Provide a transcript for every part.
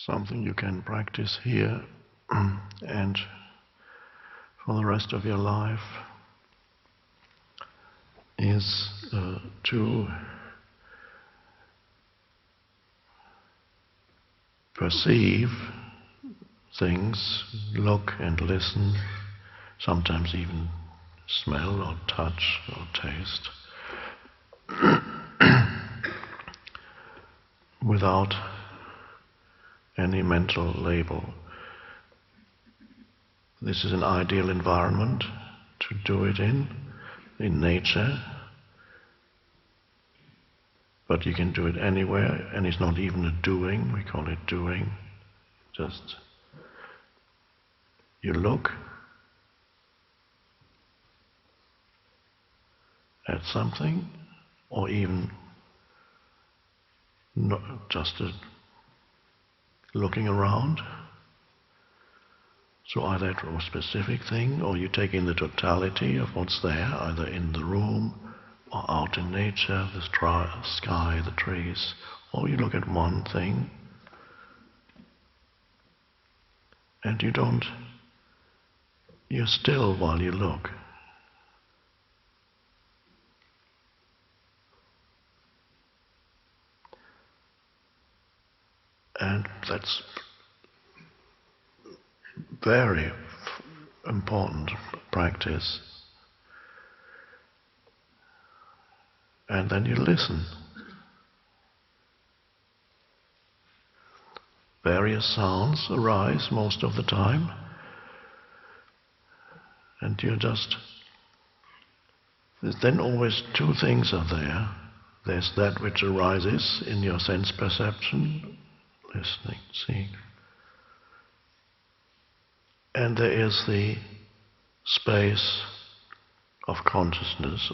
something you can practice here and for the rest of your life is to perceive things, look and listen, sometimes even smell or touch or taste, without any mental label. This is an ideal environment to do it in nature, but you can do it anywhere, and it's not even a doing, we call it doing. Just you look at something, or even not just looking around. So either a specific thing, or you take in the totality of what's there, either in the room or out in nature, the sky, the trees, or you look at one thing and you're still while you look. And that's very important practice. And then you listen. Various sounds arise most of the time, and then always two things are there. There's that which arises in your sense perception, listening, seeing. And there is the space of consciousness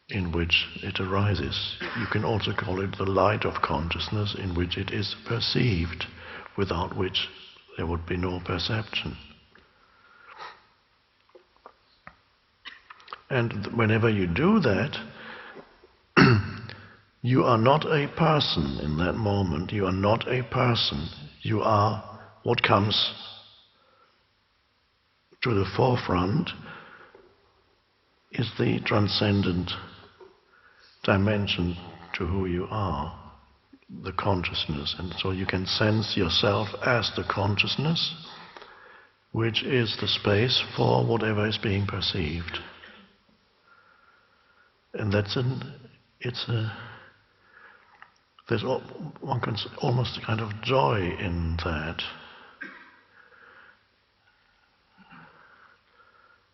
in which it arises. You can also call it the light of consciousness in which it is perceived, without which there would be no perception. And whenever you do that, you are not a person in that moment. You are not a person. You are what comes to the forefront is the transcendent dimension to who you are, the consciousness. And so you can sense yourself as the consciousness, which is the space for whatever is being perceived. And there's one can almost a kind of joy in that.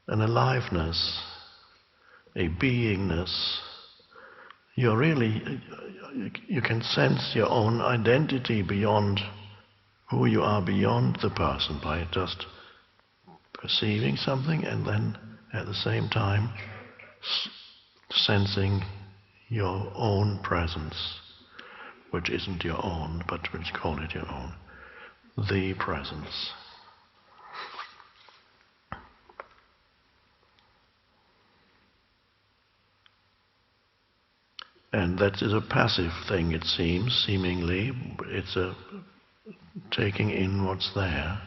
An aliveness, a beingness. You can sense your own identity beyond who you are, beyond the person, by just perceiving something and then at the same time sensing your own presence, which isn't your own, but which call it your own, the presence. And that is a passive thing, it seems, seemingly. It's a taking in what's there.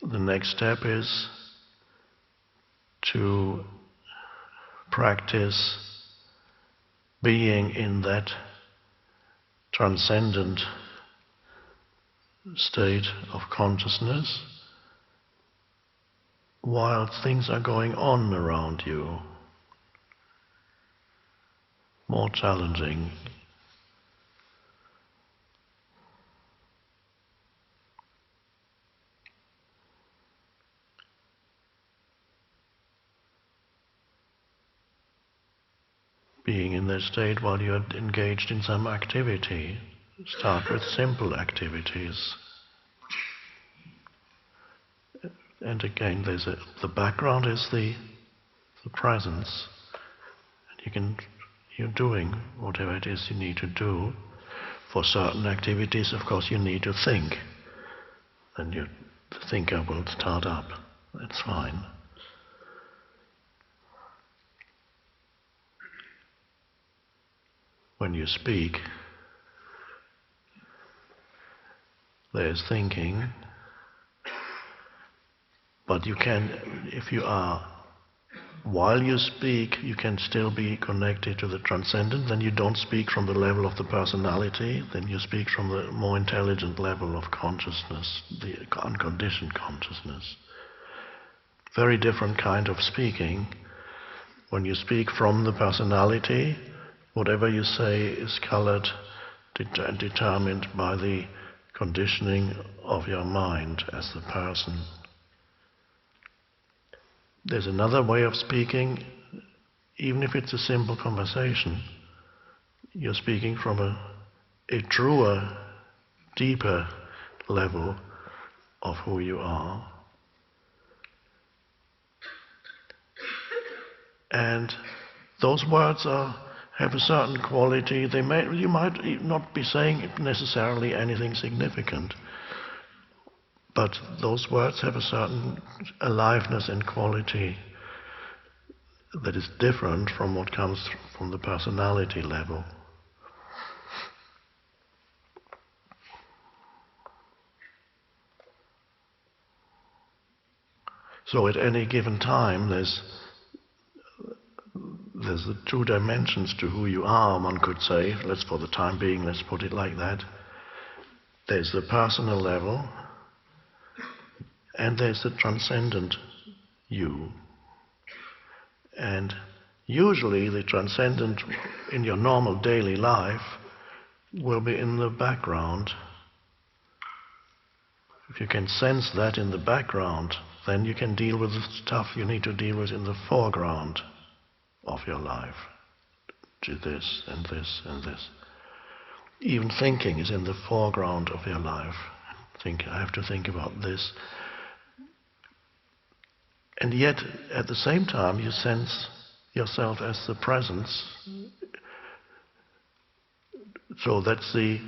The next step is to practice being in that transcendent state of consciousness while things are going on around you, more challenging. Being in that state while you're engaged in some activity. Start with simple activities. And again, the background is the presence. And you're doing whatever it is you need to do. For certain activities, of course, you need to think. Then the thinker will start up. That's fine. when you speak, there's thinking, but you can, if you are, while you speak, you can still be connected to the transcendent. Then you don't speak from the level of the personality, then you speak from the more intelligent level of consciousness, the unconditioned consciousness. Very different kind of speaking. When you speak from the personality, whatever you say is colored and determined by the conditioning of your mind as the person. There's another way of speaking, even if it's a simple conversation. You're speaking from a truer, deeper level of who you are. And those words have a certain quality. You might not be saying necessarily anything significant, but those words have a certain aliveness and quality that is different from what comes from the personality level. So at any given time, there's the two dimensions to who you are, one could say. For the time being, let's put it like that. There's the personal level, and there's the transcendent you. And usually the transcendent in your normal daily life will be in the background. If you can sense that in the background, then you can deal with the stuff you need to deal with in the foreground of your life. Do this and this and this. Even thinking is in the foreground of your life. I have to think about this. And yet, at the same time, you sense yourself as the presence. So that's the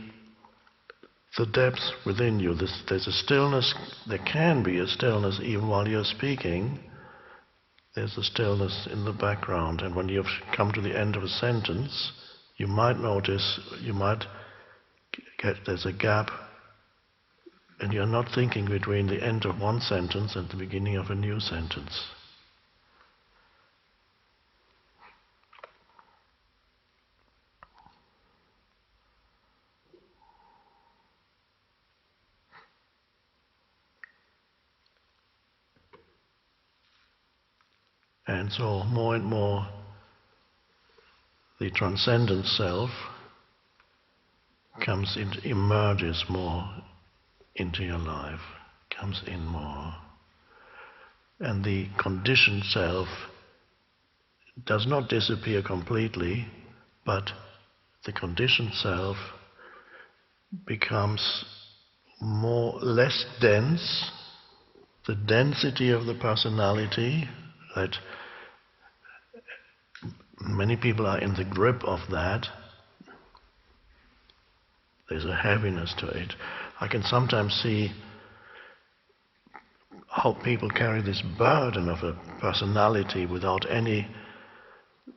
depth within you. There's a stillness. There can be a stillness even while you're speaking. There's a stillness in the background. And when you've come to the end of a sentence, you might notice, there's a gap, and you're not thinking between the end of one sentence and the beginning of a new sentence. And so more and more the transcendent self emerges more into your life, comes in more. And the conditioned self does not disappear completely, but the conditioned self becomes less dense. The density of the personality, that many people are in the grip of that. There's a heaviness to it. I can sometimes see how people carry this burden of a personality without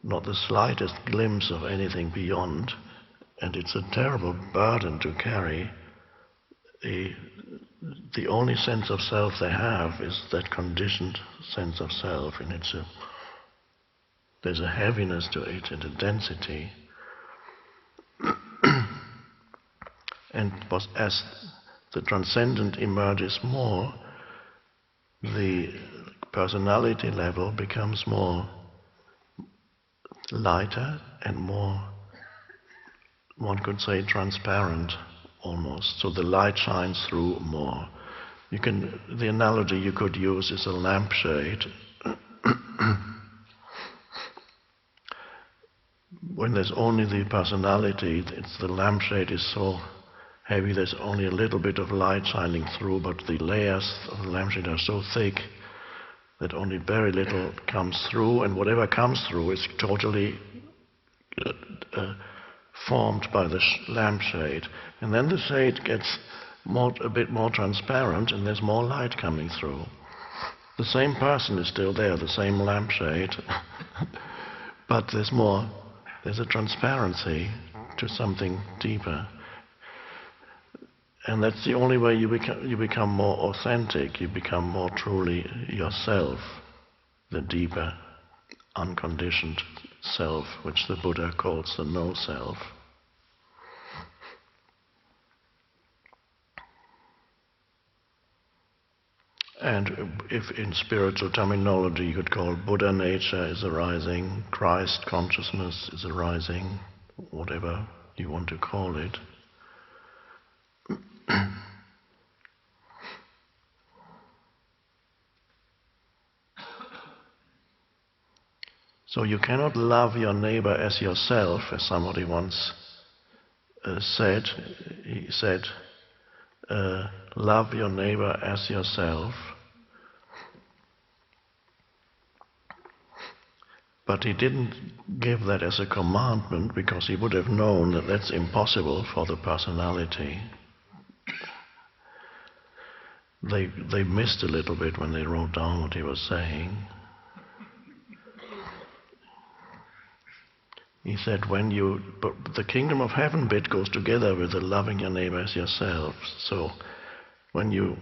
not the slightest glimpse of anything beyond. And it's a terrible burden to carry. The only sense of self they have is that conditioned sense of self, and there's a heaviness to it and a density. And as the transcendent emerges more, the personality level becomes more lighter and more, one could say, transparent almost. So the light shines through more. The analogy you could use is a lampshade. When there's only the personality, the lampshade is so heavy, there's only a little bit of light shining through, but the layers of the lampshade are so thick that only very little comes through, and whatever comes through is totally formed by the lampshade. And then the shade gets a bit more transparent, and there's more light coming through. The same person is still there, the same lampshade, but there's a transparency to something deeper. And that's the only way you become more authentic, you become more truly yourself, the deeper, unconditioned self, which the Buddha calls the no-self. And if in spiritual terminology you could call Buddha nature is arising, Christ consciousness is arising, whatever you want to call it. So you cannot love your neighbor as yourself, as somebody once said. He said, love your neighbor as yourself. But he didn't give that as a commandment, because he would have known that that's impossible for the personality. They missed a little bit when they wrote down what he was saying. He said, but the kingdom of heaven bit goes together with the loving your neighbor as yourself. So when you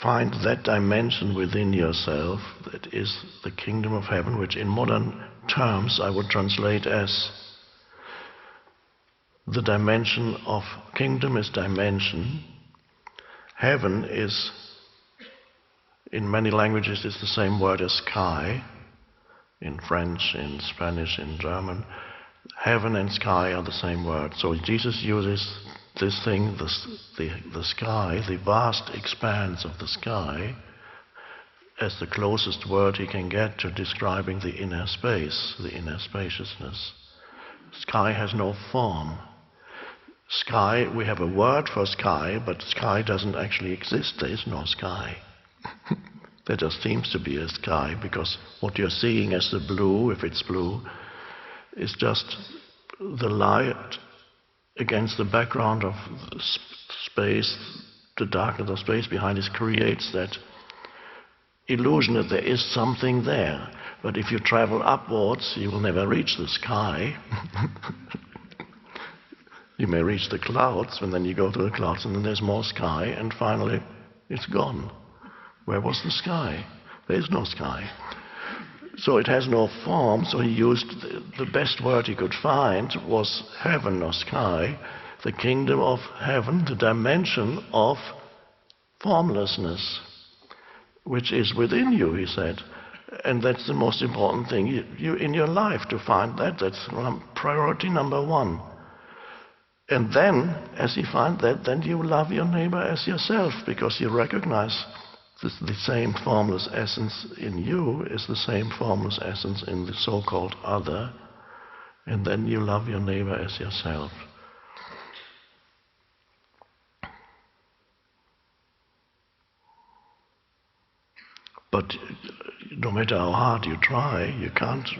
find that dimension within yourself, that is the kingdom of heaven, which in modern terms I would translate as the dimension of kingdom is dimension. Heaven is, in many languages, is the same word as sky. In French, in Spanish, in German. Heaven and sky are the same word. So Jesus uses this thing, the sky, the vast expanse of the sky, as the closest word he can get to describing the inner space, the inner spaciousness. Sky has no form. Sky, we have a word for sky, but sky doesn't actually exist. There is no sky. There just seems to be a sky, because what you're seeing as the blue, if it's blue, is just the light against the background of space. The darker the space behind it creates that illusion that there is something there. But if you travel upwards, you will never reach the sky. You may reach the clouds, and then you go to the clouds, and then there's more sky, and finally it's gone. Where was the sky? There is no sky. So it has no form, so he used the best word he could find was heaven or sky, the kingdom of heaven, the dimension of formlessness, which is within you, he said. And that's the most important thing you in your life, to find that. That's priority number one. And then, as you find that, then you love your neighbor as yourself, because you recognize the same formless essence in you is the same formless essence in the so-called other, and then you love your neighbor as yourself. But no matter how hard you try, you can't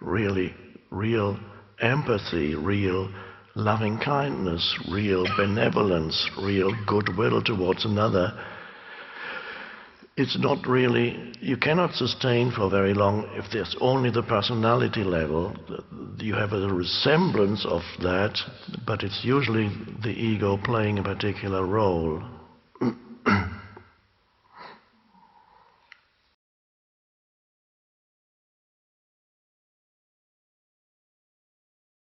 real empathy, real loving kindness, real benevolence, real goodwill towards another. It's not really, you cannot sustain for very long if there's only the personality level. You have a resemblance of that, but it's usually the ego playing a particular role.